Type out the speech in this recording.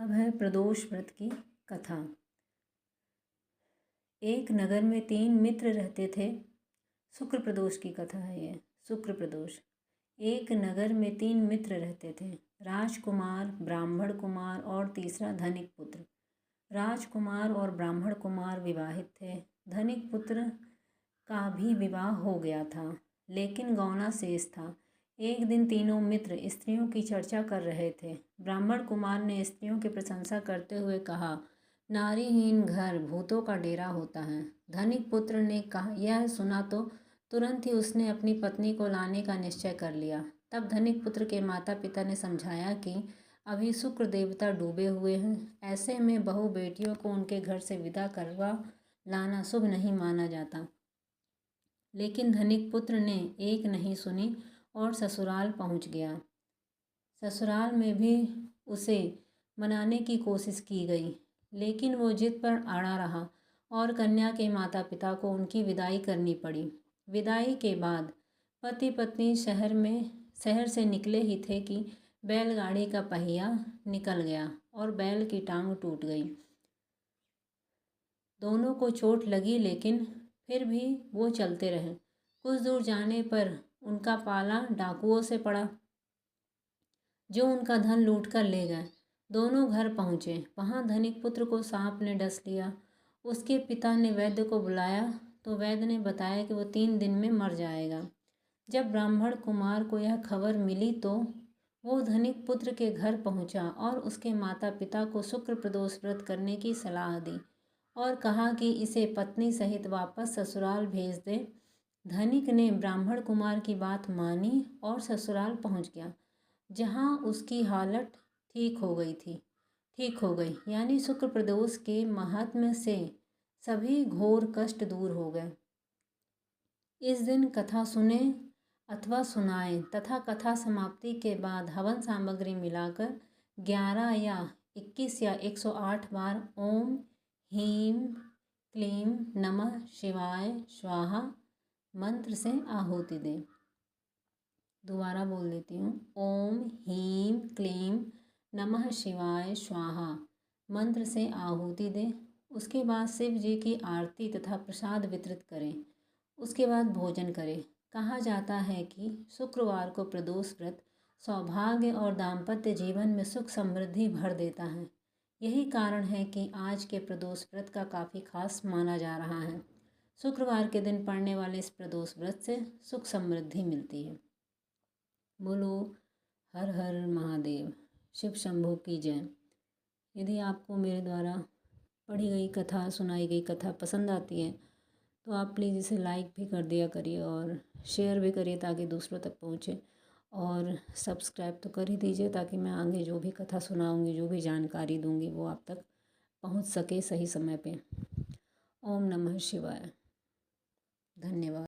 अब है प्रदोष व्रत की कथा। एक नगर में 3 मित्र रहते थे। शुक्र प्रदोष की कथा है ये। शुक्र प्रदोष। एक नगर में 3 मित्र रहते थे, राजकुमार, ब्राह्मण कुमार और तीसरा धनिक पुत्र। राजकुमार और ब्राह्मण कुमार विवाहित थे। धनिक पुत्र का भी विवाह हो गया था, लेकिन गौना शेष था। एक दिन तीनों मित्र स्त्रियों की चर्चा कर रहे थे। ब्राह्मण कुमार ने स्त्रियों की प्रशंसा करते हुए कहा, नारीहीन घर भूतों का डेरा होता है। धनिक पुत्र ने कहा, यह सुना तो तुरंत ही उसने अपनी पत्नी को लाने का निश्चय कर लिया। तब धनिक पुत्र के माता पिता ने समझाया कि अभी शुक्र देवता डूबे हुए हैं, ऐसे में बहू बेटियों को उनके घर से विदा करवा लाना शुभ नहीं माना जाता। लेकिन धनिक पुत्र ने एक नहीं सुनी और ससुराल पहुंच गया। ससुराल में भी उसे मनाने की कोशिश की गई, लेकिन वो जिद पर अड़ा रहा और कन्या के माता पिता को उनकी विदाई करनी पड़ी। विदाई के बाद पति पत्नी शहर से निकले ही थे कि बैलगाड़ी का पहिया निकल गया और बैल की टांग टूट गई। दोनों को चोट लगी, लेकिन फिर भी वो चलते रहे। कुछ दूर जाने पर उनका पाला डाकुओं से पड़ा, जो उनका धन लूट कर ले गए। दोनों घर पहुँचे। वहाँ धनिक पुत्र को सांप ने डस लिया। उसके पिता ने वैद्य को बुलाया तो वैद्य ने बताया कि वो 3 दिन में मर जाएगा। जब ब्राह्मण कुमार को यह खबर मिली तो वो धनिक पुत्र के घर पहुँचा और उसके माता पिता को शुक्र प्रदोष व्रत करने की सलाह दी और कहा कि इसे पत्नी सहित वापस ससुराल भेज दे। धनिक ने ब्राह्मण कुमार की बात मानी और ससुराल पहुँच गया, जहाँ उसकी हालत ठीक हो गई। यानी शुक्र प्रदोष के महात्म्य से सभी घोर कष्ट दूर हो गए। इस दिन कथा सुने अथवा सुनाएं तथा कथा समाप्ति के बाद हवन सामग्री मिलाकर 11 या 21 या 108 बार ओम ह्रीं क्लीं नमः शिवाय स्वाहा मंत्र से आहुति दें। दोबारा बोल देती हूँ। ओम ह्रीं क्लीं नमः शिवाय स्वाहा मंत्र से आहुति दें। उसके बाद शिव जी की आरती तथा प्रसाद वितरित करें। उसके बाद भोजन करें। कहा जाता है कि शुक्रवार को प्रदोष व्रत सौभाग्य और दाम्पत्य जीवन में सुख समृद्धि भर देता है। यही कारण है कि आज के प्रदोष व्रत का काफ़ी खास माना जा रहा है। शुक्रवार के दिन पड़ने वाले इस प्रदोष व्रत से सुख समृद्धि मिलती है। बोलो हर हर महादेव, शिव शंभू की जय। यदि आपको मेरे द्वारा पढ़ी गई कथा, सुनाई गई कथा पसंद आती है तो आप प्लीज़ इसे लाइक भी कर दिया करिए और शेयर भी करिए ताकि दूसरों तक पहुँचे, और सब्सक्राइब तो कर ही दीजिए ताकि मैं आगे जो भी कथा सुनाऊंगी, जो भी जानकारी दूंगी वो आप तक पहुँच सके सही समय पे। ओम नमः शिवाय। धन्यवाद।